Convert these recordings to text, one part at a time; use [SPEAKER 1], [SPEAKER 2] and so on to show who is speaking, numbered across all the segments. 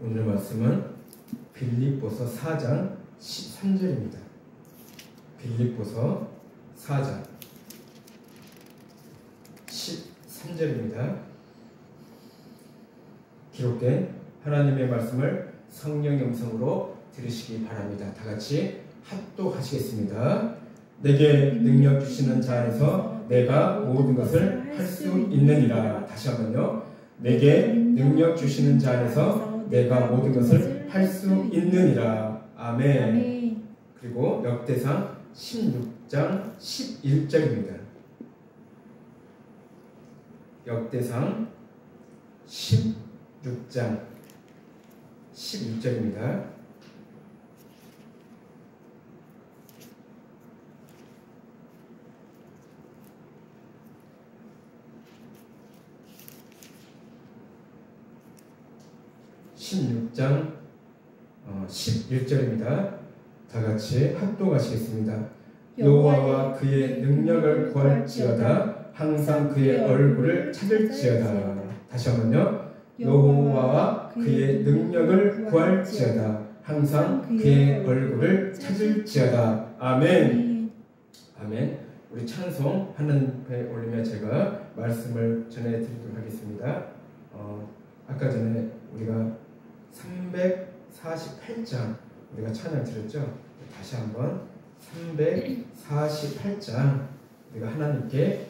[SPEAKER 1] 오늘 말씀은 빌립보서 4장 13절입니다. 빌립보서 4장 13절입니다. 기록된 하나님의 말씀을 성령의 음성으로 들으시기 바랍니다. 다 같이 합독하시겠습니다. 내게 능력 주시는 자 안에서 내가 모든 것을 할 수 있느니라. 다시 한번요. 내게 능력 주시는 자 안에서 내가 모든 것을 할 수 있느니라. 아멘. 그리고 역대상 16장 11절입니다. 역대상 16장 11절입니다. (16장 11절입니다) 다 같이 합독하시겠습니다. 여호와와 그의 능력을 구할지어다. 항상 그의 얼굴을 찾을지어다. 다시 한번요. 여호와와 그의 능력을 구할지어다. 항상 그의 얼굴을 찾을지어다. 아멘. 아멘. 우리 찬송 하나님 앞에 올리며 제가 말씀을 전해드리도록 하겠습니다. 아까 전에 우리가 348장 우리가 찬양 드렸죠. 다시 한번 348장 우리가 하나님께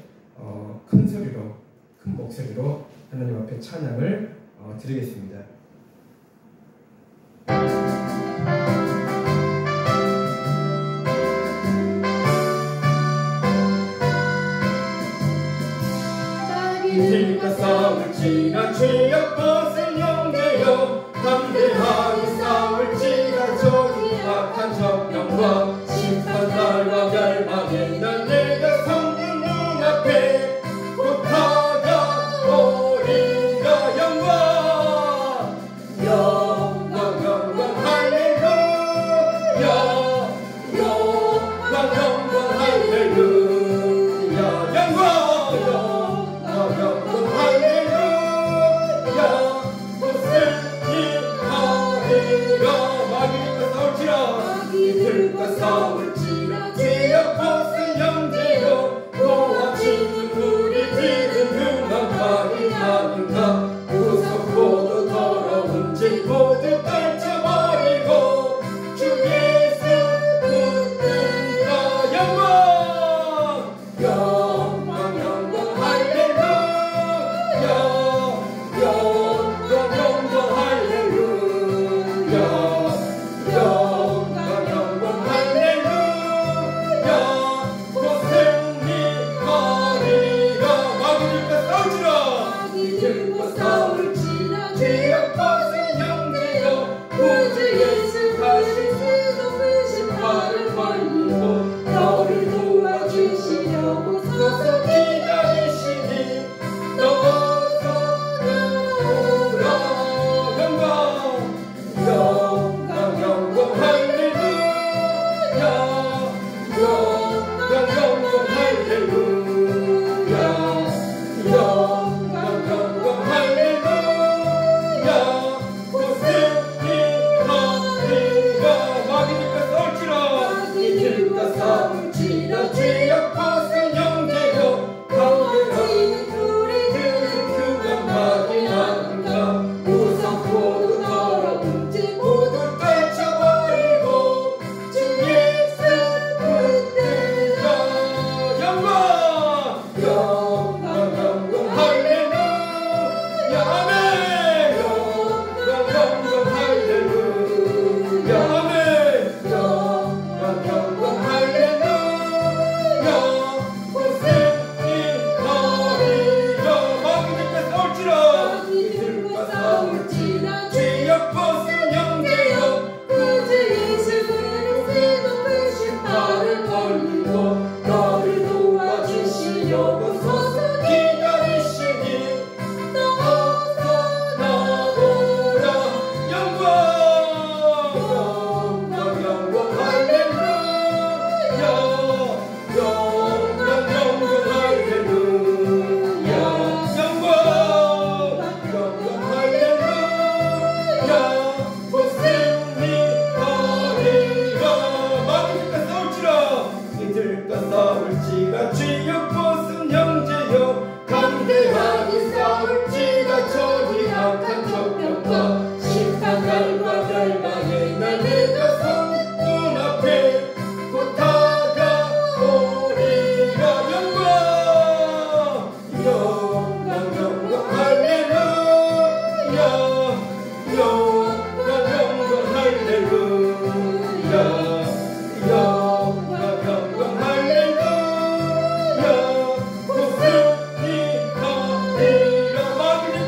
[SPEAKER 1] 큰 소리로, 큰 목소리로 하나님 앞에 찬양을 드리겠습니다.
[SPEAKER 2] 이들과 싸울 지나 죄악 벗을 영내여 담대하게 싸울지라 저기 악한 정령과 심판날과 멸망의 날 내가 성령 눈앞에 곧 다가오리라. 영광 영광 영광 할렐루야. 영광 영광 할렐루야. 영광 영광 할렐루야. 이들과 싸울지라 죄악 벗은 형제여 도와주는 우리 들은 흉악하리 하는가. 구속고도 더러운 죄 모두 떨쳐버리고 주 예수 붙들라. 영광 영광 영광 할렐루야. 영광 영광 할렐루야. 이들과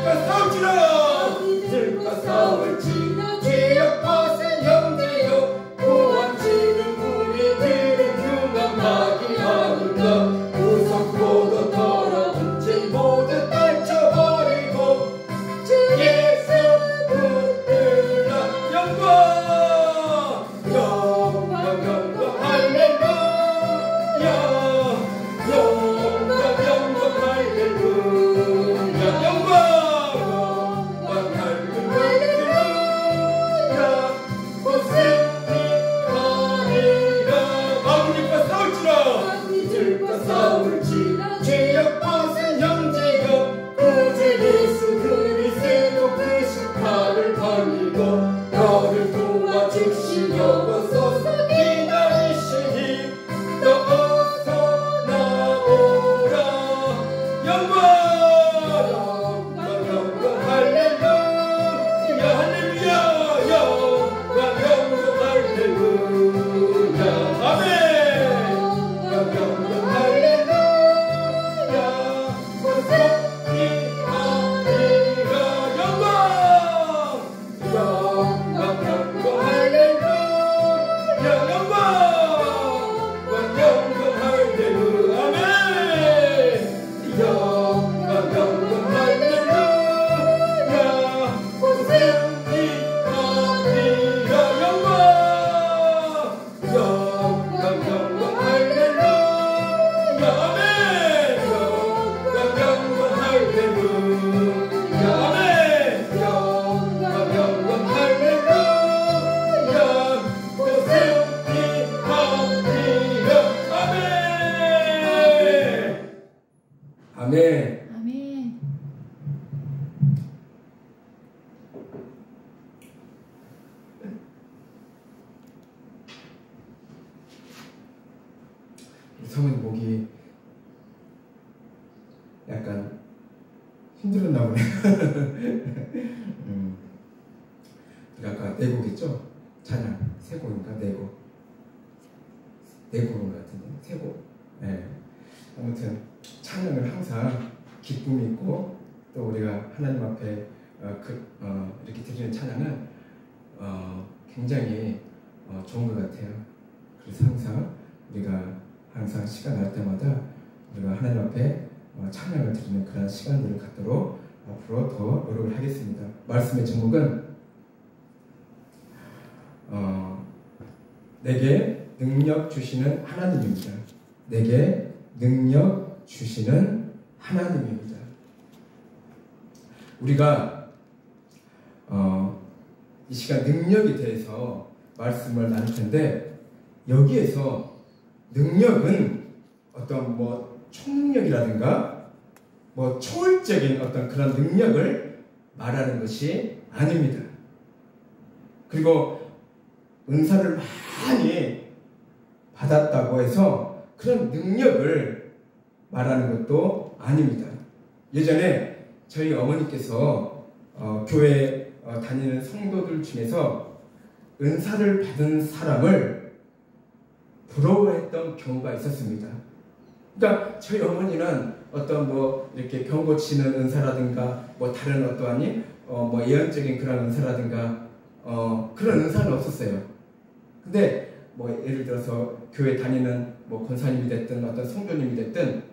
[SPEAKER 1] 들과 싸울지라
[SPEAKER 2] 들과 싸울지라 지역 벗은 형제여 도망치는 우리들은 흉한 마귀 아닌가 구석보도 더러운 죄 모두 떨쳐버리고 주 예수 붙들라
[SPEAKER 1] 영광
[SPEAKER 2] 영광 영광 할렐루야 영광 영광 할렐루야
[SPEAKER 1] 영광
[SPEAKER 2] 들과 싸울지라 죄악 벗은 형제여 구주 예수 그리스도 그 십자가를 버리고 너를 도와주시려고서 기다리시니 너 어서 나오라
[SPEAKER 1] 영광
[SPEAKER 2] 영광 영광 할렐루야 할렐루야 영광 영광 할렐루야
[SPEAKER 1] 아멘
[SPEAKER 2] 영광 할렐루야 고생이 아니라
[SPEAKER 1] 영광
[SPEAKER 2] 영광 영광 할렐루야
[SPEAKER 1] 영광
[SPEAKER 2] 영광 할렐루야 아멘 영광 영광 할렐루야 고생이 아니라 영광 영광 할렐루야
[SPEAKER 1] 아멘
[SPEAKER 2] 영광 할렐루야
[SPEAKER 1] 아멘
[SPEAKER 2] 영광 할렐루야 고생이 아니라
[SPEAKER 1] 아멘 아멘
[SPEAKER 3] 아멘.
[SPEAKER 1] 우리 성은 목이 약간 힘들었나 보네. 아까 네 곡이죠? 찬양 세 곡인가 네 곡. 네 곡인 것 같은데 세 곡. 네. 아무튼 찬양을 항상 기쁨이 있고 또 우리가 하나님 앞에 이렇게 드리는 찬양은 굉장히 좋은 것 같아요. 그래서 항상 우리가 항상 시간 날 때마다 우리가 하나님 앞에 찬양을 드리는 그런 시간들을 갖도록 앞으로 더 노력을 하겠습니다. 말씀의 제목은 내게 능력 주시는 하나님입니다. 내게 능력 주시는 하나님입니다. 우리가 이 시간 능력에 대해서 말씀을 나눌 텐데 여기에서 능력은 어떤 총력이라든가 초월적인 어떤 그런 능력을 말하는 것이 아닙니다. 그리고 은사를 많이 받았다고 해서 그런 능력을 말하는 것도 아닙니다. 예전에 저희 어머니께서 교회 다니는 성도들 중에서 은사를 받은 사람을 부러워했던 경우가 있었습니다. 그러니까 저희 어머니는 어떤 이렇게 병 고치는 은사라든가 다른 어떠한 예언적인 그런 은사라든가 그런 은사는 없었어요. 근데 예를 들어서 교회 다니는 권사님이 됐든 어떤 성도님이 됐든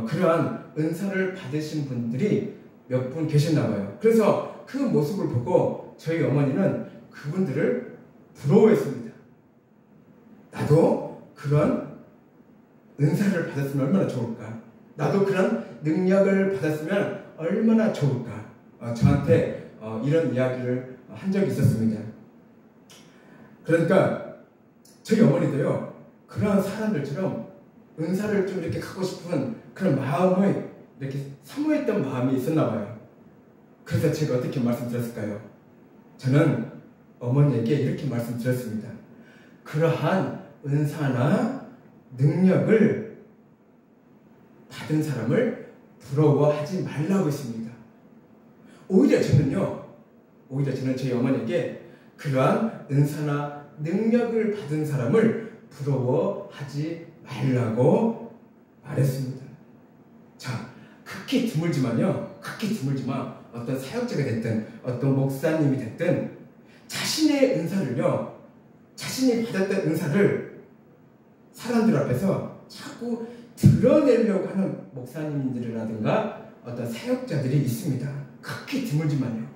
[SPEAKER 1] 그러한 은사를 받으신 분들이 몇 분 계셨나 봐요. 그래서 그 모습을 보고 저희 어머니는 그분들을 부러워했습니다. 나도 그런 은사를 받았으면 얼마나 좋을까? 나도 그런 능력을 받았으면 얼마나 좋을까? 저한테 이런 이야기를 한 적이 있었습니다. 그러니까 저희 어머니도요, 그러한 사람들처럼 은사를 좀 이렇게 갖고 싶은 그런 마음을 이렇게 사모했던 마음이 있었나 봐요. 그래서 제가 어떻게 말씀드렸을까요? 저는 어머니에게 이렇게 말씀드렸습니다. 그러한 은사나 능력을 받은 사람을 부러워하지 말라고 했습니다. 오히려 저는 저희 어머니에게 그러한 은사나 능력을 받은 사람을 부러워하지 말라고 말했습니다. 자, 그 극히 드물지만요. 극히 드물지만 어떤 사역자가 됐든 어떤 목사님이 됐든 자신의 은사를요. 자신이 받았던 은사를 사람들 앞에서 자꾸 드러내려고 하는 목사님들이라든가 어떤 사역자들이 있습니다. 극히 드물지만요.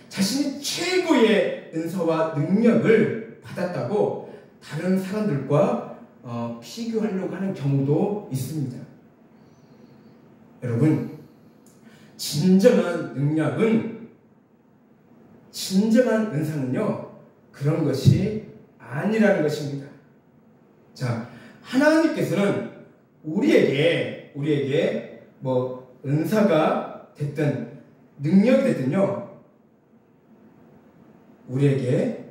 [SPEAKER 1] 자신이 최고의 은사와 능력을 받았다고 다른 사람들과 비교하려고 하는 경우도 있습니다. 여러분, 진정한 능력은, 진정한 은사는요, 그런 것이 아니라는 것입니다. 자, 하나님께서는 우리에게 뭐 은사가 됐든 능력이 됐든요, 우리에게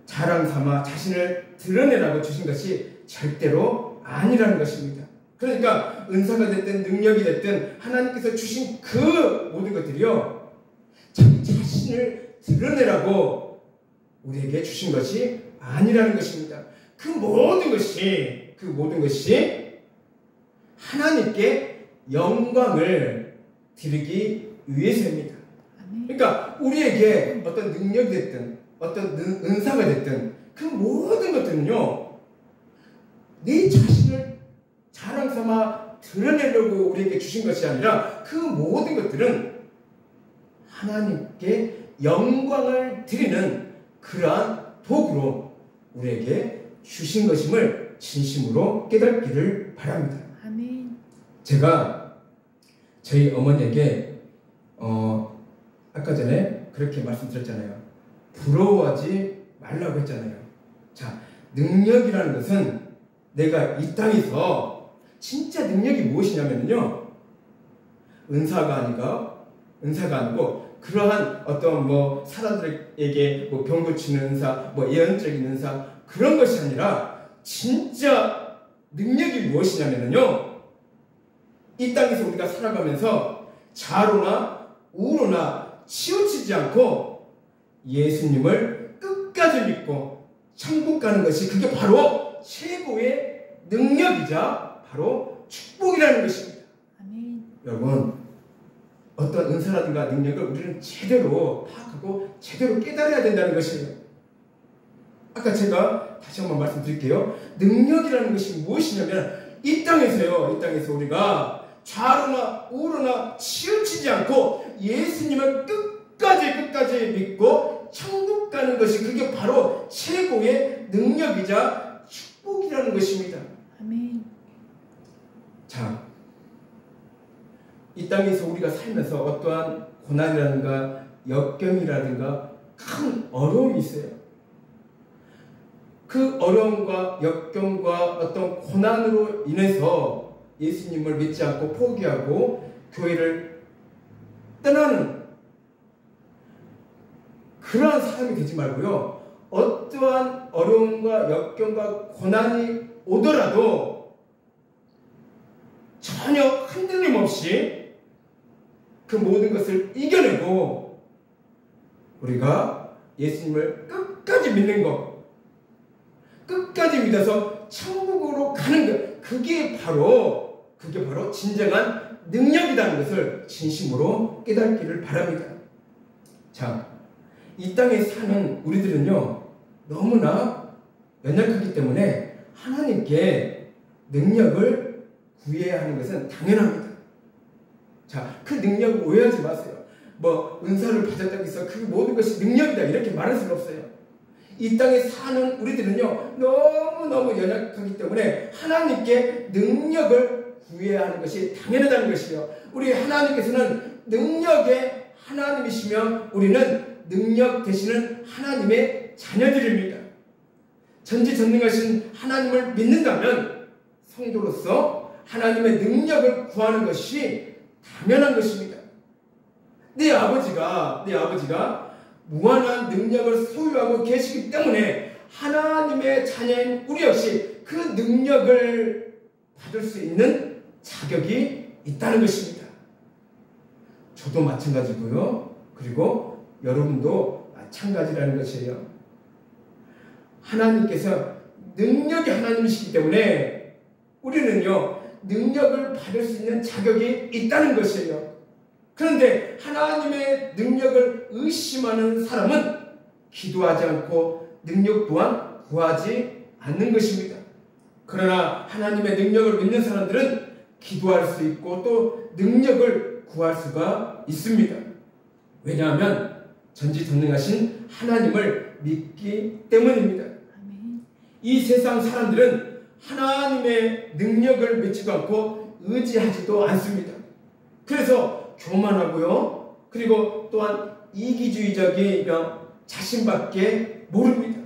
[SPEAKER 1] 자랑 삼아 자신을 드러내라고 주신 것이 절대로 아니라는 것입니다. 그러니까 은사가 됐든 능력이 됐든 하나님께서 주신 그 모든 것들이요, 자기 자신을 드러내라고 우리에게 주신 것이 아니라는 것입니다. 그 모든 것이 하나님께 영광을 드리기 위해서입니다. 그러니까 우리에게 어떤 능력이 됐든 어떤 은사가 됐든 그 모든 것들은요, 네 자신을 자랑 삼아 드러내려고 우리에게 주신 것이 아니라 그 모든 것들은 하나님께 영광을 드리는 그러한 도구로 우리에게 주신 것임을 진심으로 깨닫기를 바랍니다.
[SPEAKER 3] 아멘.
[SPEAKER 1] 제가 저희 어머니에게 아까 전에 그렇게 말씀드렸잖아요. 부러워하지 말라고 했잖아요. 자, 능력이라는 것은 내가 이 땅에서 진짜 능력이 무엇이냐면요, 은사가 아니고 그러한 어떤 뭐 사람들에게 뭐 병 고치는 은사, 뭐 예언적인 은사, 그런 것이 아니라 진짜 능력이 무엇이냐면요, 이 땅에서 우리가 살아가면서 좌로나 우로나 치우치지 않고 예수님을 끝까지 믿고 천국 가는 것이, 그게 바로 최고의 능력이자 바로 축복이라는 것입니다.
[SPEAKER 3] 아멘.
[SPEAKER 1] 여러분, 어떤 은사라든가 능력을 우리는 제대로 파악하고 제대로 깨달아야 된다는 것이에요. 아까 제가 다시 한번 말씀드릴게요. 능력이라는 것이 무엇이냐면 이 땅에서 우리가 좌로나 우로나 치우치지 않고 예수님을 끝까지 믿고 천국 가는 것이, 그게 바로 최고의 능력이자 축복이라는 것입니다.
[SPEAKER 3] 아멘.
[SPEAKER 1] 자, 이 땅에서 우리가 살면서 어떠한 고난이라든가 역경이라든가 큰 어려움이 있어요. 그 어려움과 역경과 어떤 고난으로 인해서 예수님을 믿지 않고 포기하고 교회를 떠나는 그러한 사람이 되지 말고요, 어떠한 어려움과 역경과 고난이 오더라도 전혀 흔들림 없이 그 모든 것을 이겨내고 우리가 예수님을 끝까지 믿는 것, 끝까지 믿어서 천국으로 가는 것, 그게 바로 진정한 능력이라는 것을 진심으로 깨닫기를 바랍니다. 자, 이 땅에 사는 우리들은요, 너무나 연약하기 때문에 하나님께 능력을 구해야 하는 것은 당연합니다. 자, 그 능력을 오해하지 마세요. 뭐 은사를 받았다고 해서 그 모든 것이 능력이다 이렇게 말할 수는 없어요. 이 땅에 사는 우리들은요, 너무너무 연약하기 때문에 하나님께 능력을 구해야 하는 것이 당연하다는 것이요. 우리 하나님께서는 능력의 하나님이시며 우리는 능력 되시는 하나님의 자녀들입니다. 전지전능하신 하나님을 믿는다면 성도로서 하나님의 능력을 구하는 것이 당연한 것입니다. 내 아버지가 무한한 능력을 소유하고 계시기 때문에 하나님의 자녀인 우리 역시 그 능력을 받을 수 있는 자격이 있다는 것입니다. 저도 마찬가지고요. 그리고 여러분도 마찬가지라는 것이에요. 하나님께서 능력이 하나님이시기 때문에 우리는요, 능력을 받을 수 있는 자격이 있다는 것이에요. 그런데 하나님의 능력을 의심하는 사람은 기도하지 않고 능력 또한 구하지 않는 것입니다. 그러나 하나님의 능력을 믿는 사람들은 기도할 수 있고 또 능력을 구할 수가 있습니다. 왜냐하면 전지전능하신 하나님을 믿기 때문입니다. 이 세상 사람들은 하나님의 능력을 믿지도 않고 의지하지도 않습니다. 그래서 교만하고요. 그리고 또한 이기주의적이며 자신밖에 모릅니다.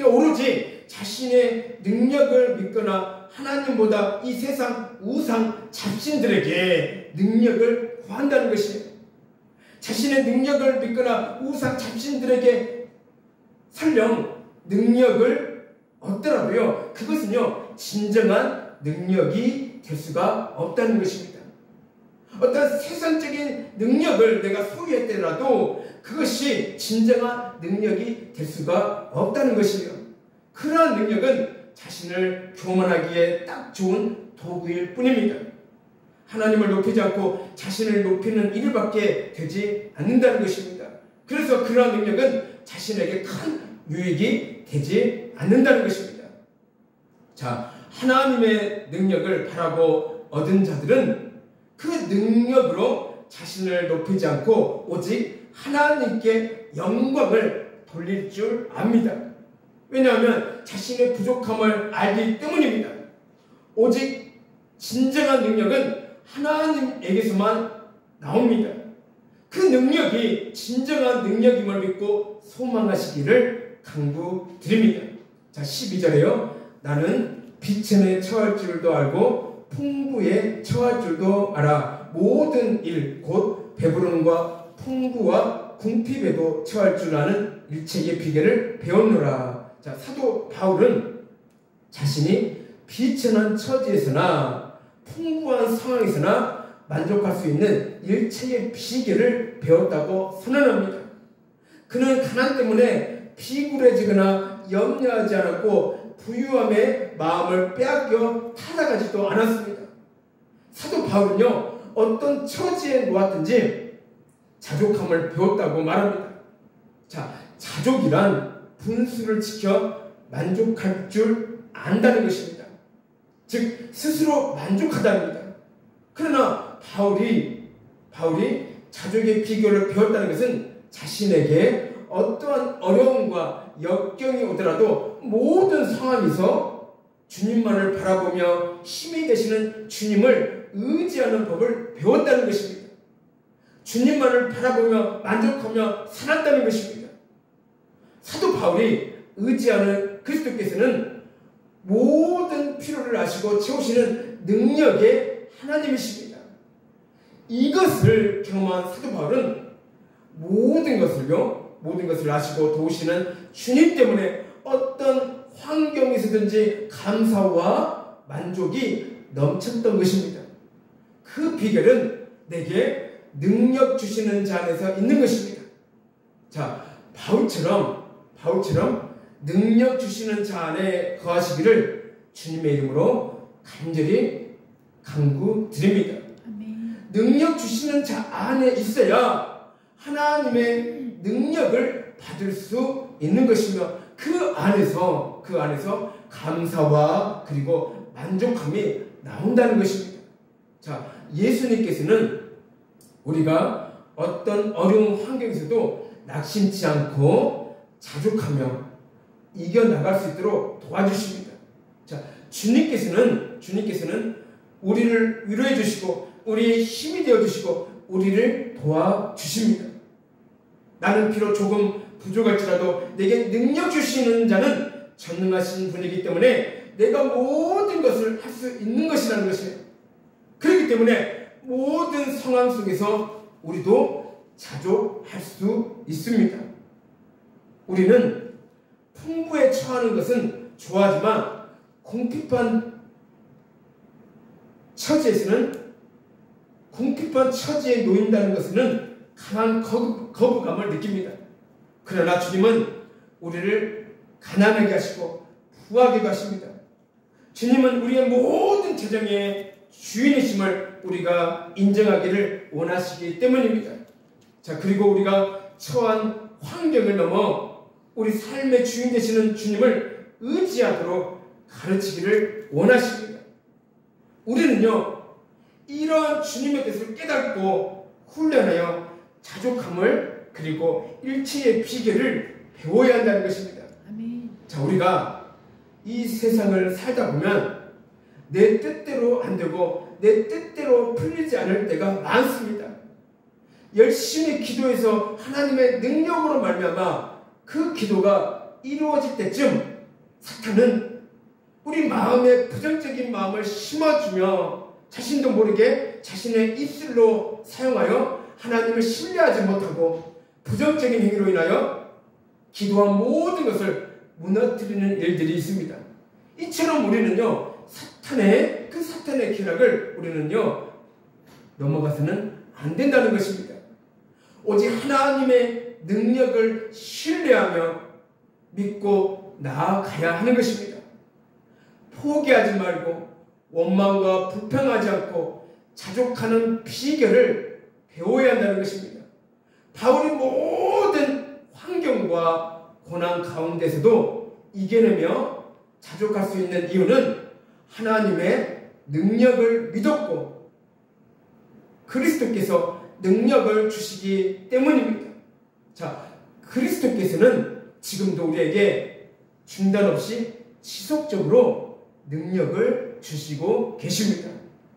[SPEAKER 1] 오로지 자신의 능력을 믿거나 하나님보다 이 세상 우상 잡신들에게 능력을 구한다는 것이에요. 자신의 능력을 믿거나 우상 잡신들에게 설령 능력을 얻더라도요, 그것은요 진정한 능력이 될 수가 없다는 것입니다. 어떤 세상적인 능력을 내가 소유했더라도 그것이 진정한 능력이 될 수가 없다는 것이에요. 그러한 능력은 자신을 교만하기에 딱 좋은 도구일 뿐입니다. 하나님을 높이지 않고 자신을 높이는 일밖에 되지 않는다는 것입니다. 그래서 그러한 능력은 자신에게 큰 유익이 되지 않는다는 것입니다. 자, 하나님의 능력을 바라고 얻은 자들은 그 능력으로 자신을 높이지 않고 오직 하나님께 영광을 돌릴 줄 압니다. 왜냐하면 자신의 부족함을 알기 때문입니다. 오직 진정한 능력은 하나님에게서만 나옵니다. 그 능력이 진정한 능력임을 믿고 소망하시기를 강구드립니다. 자, 12절에요. 나는 비천에 처할 줄도 알고 풍부에 처할 줄도 알아. 모든 일 곧 배부름과 풍부와 궁핍에도 처할 줄 아는 일체의 비결을 배웠노라. 자, 사도 바울은 자신이 비천한 처지에서나 풍부한 상황에서나 만족할 수 있는 일체의 비결을 배웠다고 선언합니다. 그는 가난 때문에 비굴해지거나 염려하지 않았고 부유함에 마음을 빼앗겨 타락하지도 않았습니다. 사도 바울은요, 어떤 처지에 놓았든지 자족함을 배웠다고 말합니다. 자, 자족이란 분수를 지켜 만족할 줄 안다는 것입니다. 즉 스스로 만족하답니다. 그러나 바울이 자족의 비결을 배웠다는 것은 자신에게 어떠한 어려움과 역경이 오더라도 모든 상황에서 주님만을 바라보며 힘이 되시는 주님을 의지하는 법을 배웠다는 것입니다. 주님만을 바라보며 만족하며 살았다는 것입니다. 사도 바울이 의지하는 그리스도께서는 모든 필요를 아시고 채우시는 능력의 하나님이십니다. 이것을 경험한 사도 바울은 모든 것을 아시고 도우시는 주님 때문에 어떤 환경에서든지 감사와 만족이 넘쳤던 것입니다. 그 비결은 내게 능력 주시는 자 안에서 있는 것입니다. 자, 바울처럼 능력 주시는 자 안에 거하시기를 주님의 이름으로 간절히 강구드립니다. 능력 주시는 자 안에 있어야 하나님의 능력을 받을 수 있는 것이며 그 안에서 감사와 그리고 만족함이 나온다는 것입니다. 자, 예수님께서는 우리가 어떤 어려운 환경에서도 낙심치 않고 자족하며 이겨나갈 수 있도록 도와주십니다. 자, 주님께서는 우리를 위로해 주시고 우리의 힘이 되어 주시고 우리를 도와주십니다. 나는 비록 조금 부족할지라도 내게 능력 주시는 자는 전능하신 분이기 때문에 내가 모든 것을 할 수 있는 것이라는 것이에요. 그렇기 때문에 모든 상황 속에서 우리도 자족할 수 있습니다. 우리는 풍부에 처하는 것은 좋아하지만 궁핍한 처지에 놓인다는 것은 강한 거부감을 느낍니다. 그러나 주님은 우리를 가난하게 하시고 부하게 하십니다. 주님은 우리의 모든 재정의 주인이심을 우리가 인정하기를 원하시기 때문입니다. 자, 그리고 우리가 처한 환경을 넘어 우리 삶의 주인 되시는 주님을 의지하도록 가르치기를 원하십니다. 우리는요, 이런 주님의 뜻을 깨닫고 훈련하여 자족함을 그리고 일체의 비결을 배워야 한다는 것입니다.
[SPEAKER 3] 아멘.
[SPEAKER 1] 자, 우리가 이 세상을 살다 보면 내 뜻대로 안 되고 내 뜻대로 풀리지 않을 때가 많습니다. 열심히 기도해서 하나님의 능력으로 말미암아 그 기도가 이루어질 때쯤 사탄은 우리 마음에 부정적인 마음을 심어주며 자신도 모르게 자신의 입술로 사용하여 하나님을 신뢰하지 못하고 부정적인 행위로 인하여 기도한 모든 것을 무너뜨리는 일들이 있습니다. 이처럼 우리는요, 사탄의 기락을 우리는요, 넘어가서는 안 된다는 것입니다. 오직 하나님의 능력을 신뢰하며 믿고 나아가야 하는 것입니다. 포기하지 말고 원망과 불평하지 않고 자족하는 비결을 배워야 한다는 것입니다. 바울이 모든 환경과 고난 가운데서도 이겨내며 자족할 수 있는 이유는 하나님의 능력을 믿었고 그리스도께서 능력을 주시기 때문입니다. 자, 그리스도께서는 지금도 우리에게 중단 없이 지속적으로 능력을 주시고 계십니다.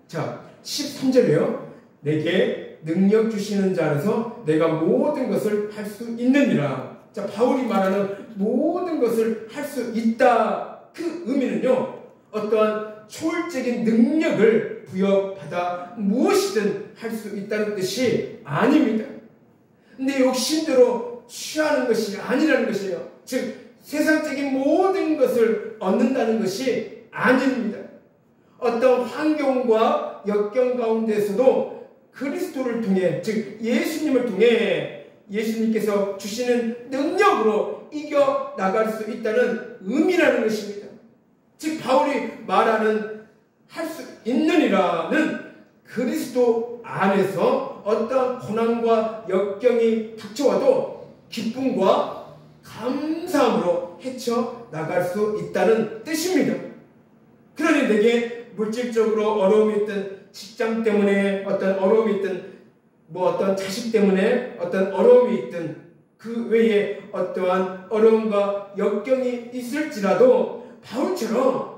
[SPEAKER 1] 자, 13절에요. 내게 능력 주시는 자 안에서 내가 모든 것을 할 수 있느니라. 자, 바울이 말하는 모든 것을 할 수 있다. 그 의미는요, 어떠한 초월적인 능력을 부여받아 무엇이든 할 수 있다는 뜻이 아닙니다. 내 욕심대로 취하는 것이 아니라는 것이에요. 즉 세상적인 모든 것을 얻는다는 것이 아닙니다. 어떤 환경과 역경 가운데서도 그리스도를 통해, 즉 예수님을 통해 예수님께서 주시는 능력으로 이겨 나갈 수 있다는 의미라는 것입니다. 즉 바울이 말하는 할 수 있느니라는 그리스도 안에서 어떤 고난과 역경이 닥쳐와도 기쁨과 감사함으로 헤쳐나갈 수 있다는 뜻입니다. 그러니 내게 물질적으로 어려움이 있든 직장 때문에 어떤 어려움이 있든 어떤 자식 때문에 어떤 어려움이 있든 그 외에 어떠한 어려움과 역경이 있을지라도 바울처럼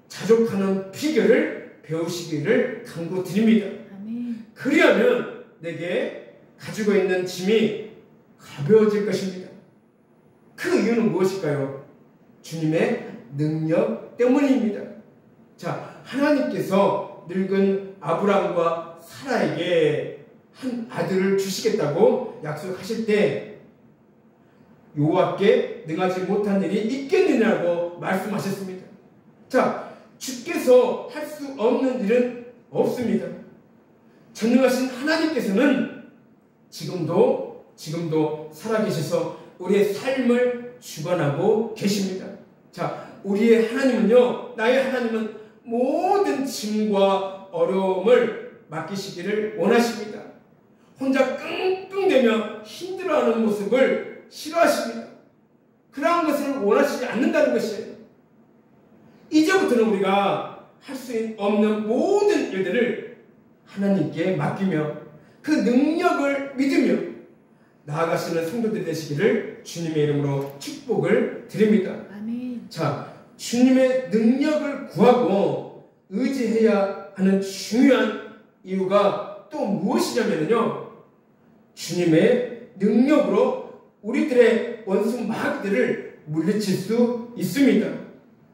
[SPEAKER 1] 자족하는 비결을 배우시기를 간구드립니다.
[SPEAKER 3] 아멘.
[SPEAKER 1] 그리하면 내게 가지고 있는 짐이 가벼워질 것입니다. 그 이유는 무엇일까요? 주님의 능력 때문입니다. 자, 하나님께서 늙은 아브라함과 사라에게 한 아들을 주시겠다고 약속하실 때 여호와께 능하지 못한 일이 있겠느냐고 말씀하셨습니다. 자, 주께서 할 수 없는 일은 없습니다. 전능하신 하나님께서는 지금도 살아계셔서 우리의 삶을 주관하고 계십니다. 자, 우리의 하나님은요, 나의 하나님은 모든 짐과 어려움을 맡기시기를 원하십니다. 혼자 끙끙대며 힘들어하는 모습을 싫어하십니다. 그러한 것을 원하시지 않는다는 것이에요. 이제부터는 우리가 할 수 없는 모든 일들을 하나님께 맡기며 그 능력을 믿으며 나아가시는 성도들이 되시기를 주님의 이름으로 축복을 드립니다.
[SPEAKER 3] 아멘.
[SPEAKER 1] 자, 주님의 능력을 구하고 의지해야 하는 중요한 이유가 또 무엇이냐면요, 주님의 능력으로 우리들의 원수 마귀들을 물리칠 수 있습니다.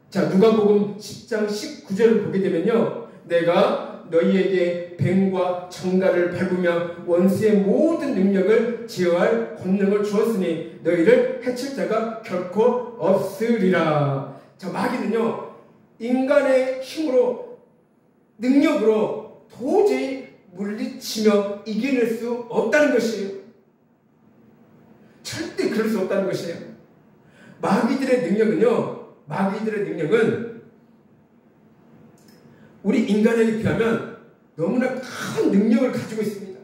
[SPEAKER 1] 자, 누가복음 10장 19절을 보게 되면요, 내가 너희에게 뱀과 청가를 밟으며 원수의 모든 능력을 제어할 권능을 주었으니 너희를 해칠 자가 결코 없으리라. 자, 마귀는요, 인간의 힘으로 능력으로 도저히 물리치며 이겨낼 수 없다는 것이에요. 절대 그럴 수 없다는 것이에요. 마귀들의 능력은 우리 인간에게 비하면 너무나 큰 능력을 가지고 있습니다.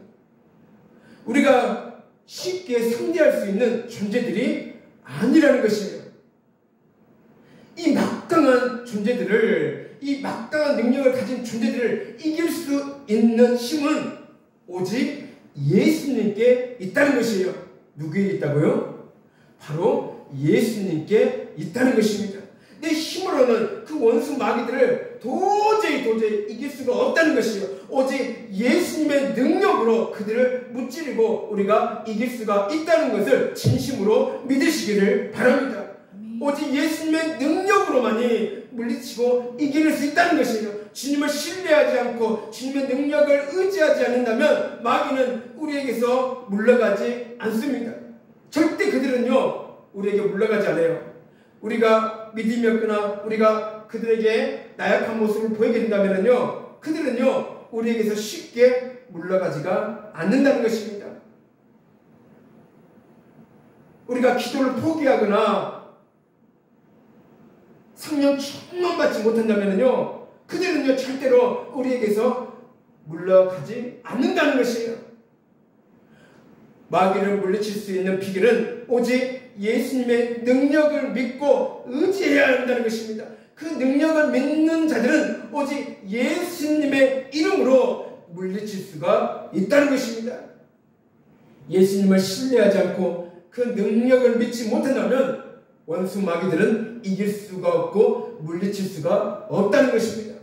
[SPEAKER 1] 우리가 쉽게 상대할 수 있는 존재들이 아니라는 것이에요. 이 막강한 존재들을, 이 막강한 능력을 가진 존재들을 이길 수 있는 힘은 오직 예수님께 있다는 것이에요. 누구에게 있다고요? 바로 예수님께 있다는 것입니다. 내 힘으로는 그 원수 마귀들을 도저히 이길 수가 없다는 것이에요. 오직 예수님의 능력으로 그들을 무찌르고 우리가 이길 수가 있다는 것을 진심으로 믿으시기를 바랍니다. 오직 예수님의 능력으로만이 물리치고 이길 수 있다는 것이에요. 주님을 신뢰하지 않고 주님의 능력을 의지하지 않는다면 마귀는 우리에게서 물러가지 않습니다. 절대 그들은요 우리에게 물러가지 않아요. 우리가 믿음이 없거나 우리가 그들에게 나약한 모습을 보이게 된다면요 그들은요 우리에게서 쉽게 물러가지가 않는다는 것입니다. 우리가 기도를 포기하거나 성령 충만받지 못한다면요 그들은요 절대로 우리에게서 물러가지 않는다는 것이에요. 마귀를 물리칠 수 있는 비결은 오직 예수님의 능력을 믿고 의지해야 한다는 것입니다. 그 능력을 믿는 자들은 오직 예수님의 이름으로 물리칠 수가 있다는 것입니다. 예수님을 신뢰하지 않고 그 능력을 믿지 못한다면 원수 마귀들은 이길 수가 없고 물리칠 수가 없다는 것입니다.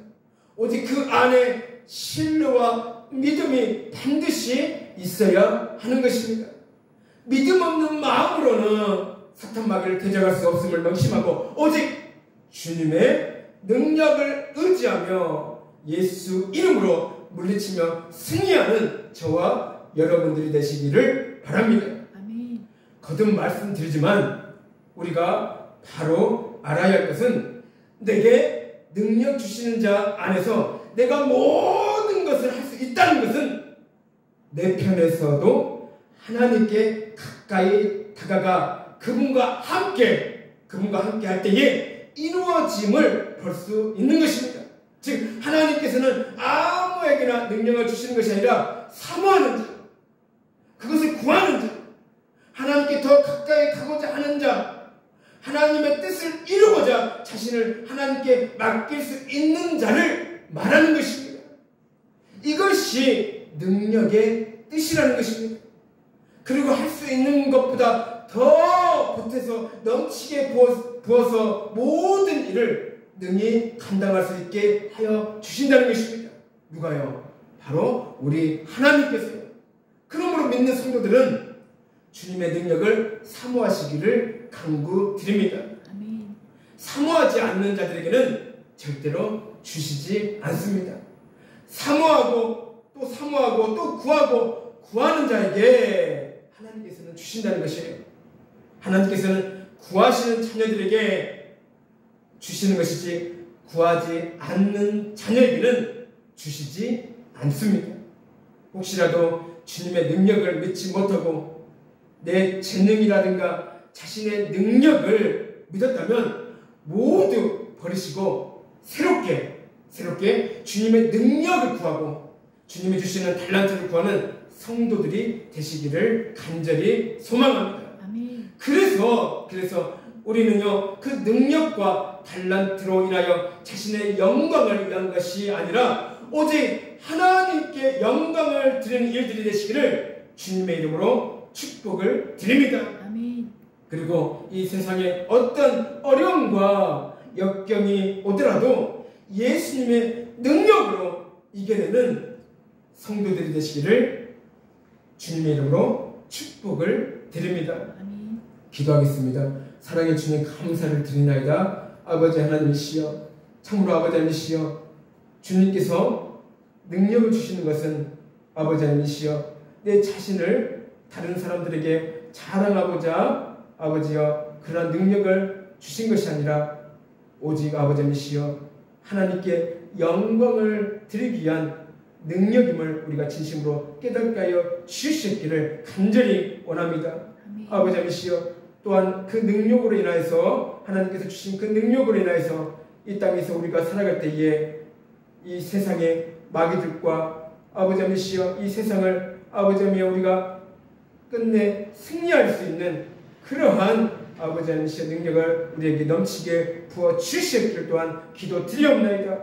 [SPEAKER 1] 오직 그 안에 신뢰와 믿음이 반드시 있어야 하는 것입니다. 믿음 없는 마음으로는 사탄 마귀를 대적할 수 없음을 명심하고 오직 주님의 능력을 의지하며 예수 이름으로 물리치며 승리하는 저와 여러분들이 되시기를 바랍니다.
[SPEAKER 3] 아멘.
[SPEAKER 1] 거듭 말씀드리지만 우리가 바로 알아야 할 것은 내게 능력 주시는 자 안에서 내가 모든 것을 할 수 있다는 것은 내 편에서도 하나님께 가까이 다가가 그분과 함께 할 때에 이루어짐을 볼 수 있는 것입니다. 즉 하나님께서는 아무에게나 능력을 주시는 것이 아니라 사모하는 자, 그것을 구하는 자, 하나님께 더 가까이 가고자 하는 자, 하나님의 뜻을 이루고자 자신을 하나님께 맡길 수 있는 자를 말하는 것입니다. 이것이 능력의 뜻이라는 것입니다. 그리고 할 수 있는 것보다 더 보태서 넘치게 부어서 모든 일을 능히 감당할 수 있게 하여 주신다는 것입니다. 누가요? 바로 우리 하나님께서요. 그러므로 믿는 성도들은 주님의 능력을 사모하시기를 강구드립니다.
[SPEAKER 3] 아멘.
[SPEAKER 1] 사모하지 않는 자들에게는 절대로 주시지 않습니다. 사모하고 또 사모하고 또 구하고 구하는 자에게 하나님께서는 주신다는 것이에요. 하나님께서는 구하시는 자녀들에게 주시는 것이지 구하지 않는 자녀에게는 주시지 않습니다. 혹시라도 주님의 능력을 믿지 못하고 내 재능이라든가 자신의 능력을 믿었다면 모두 버리시고 새롭게 주님의 능력을 구하고 주님이 주시는 달란트를 구하는 성도들이 되시기를 간절히 소망합니다.
[SPEAKER 3] 아멘.
[SPEAKER 1] 그래서 우리는요 그 능력과 달란트로 인하여 자신의 영광을 위한 것이 아니라 오직 하나님께 영광을 드리는 일들이 되시기를 주님의 이름으로 축복을 드립니다.
[SPEAKER 3] 아멘.
[SPEAKER 1] 그리고 이 세상에 어떤 어려움과 역경이 오더라도 예수님의 능력으로 이겨내는 성도들이 되시기를 주님의 이름으로 축복을 드립니다.
[SPEAKER 3] 아멘.
[SPEAKER 1] 기도하겠습니다. 사랑의 주님 감사를 드리나이다. 아버지 하나님이시여, 참으로 아버지 하나님이시여, 주님께서 능력을 주시는 것은 아버지 하나님이시여 내 자신을 다른 사람들에게 자랑하고자 아버지여 그러한 능력을 주신 것이 아니라 오직 아버지 하나님이시여 하나님께 영광을 드리기 위한 능력임을 우리가 진심으로 깨닫게 하여 주시기를 간절히 원합니다.
[SPEAKER 3] 아멘.
[SPEAKER 1] 아버지 하나님이시여 또한 그 능력으로 인하여서 하나님께서 주신 그 능력으로 인하여서 이 땅에서 우리가 살아갈 때에 이 세상의 마귀들과 아버지 하나님이시여 이 세상을 아버지 하나님 우리가 끝내 승리할 수 있는 그러한 아버지 하나님이시여 능력을 우리에게 넘치게 부어 주시옵기를 또한 기도드리옵나이다.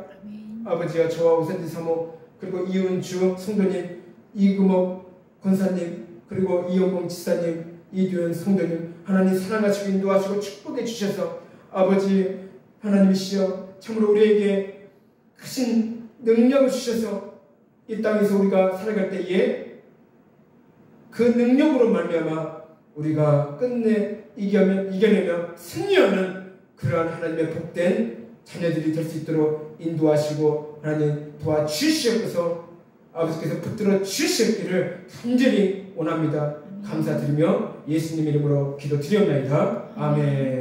[SPEAKER 1] 아버지와 저와 오선지 사모 그리고 이은주 성도님, 이금옥 권사님, 그리고 이영봉 지사님, 이두현 성도님 하나님 사랑하시고 인도하시고 축복해 주셔서 아버지 하나님이시여 참으로 우리에게 크신 능력을 주셔서 이 땅에서 우리가 살아갈 때에 그 능력으로 말미암아 우리가 끝내 이겨내며 승리하는 그러한 하나님의 복된 자녀들이 될 수 있도록 인도하시고 하나님 도와주시옵소서. 아버지께서 붙들어 주시옵기를 간절히 원합니다. 감사드리며 예수님 이름으로 기도드리옵나이다. 아멘.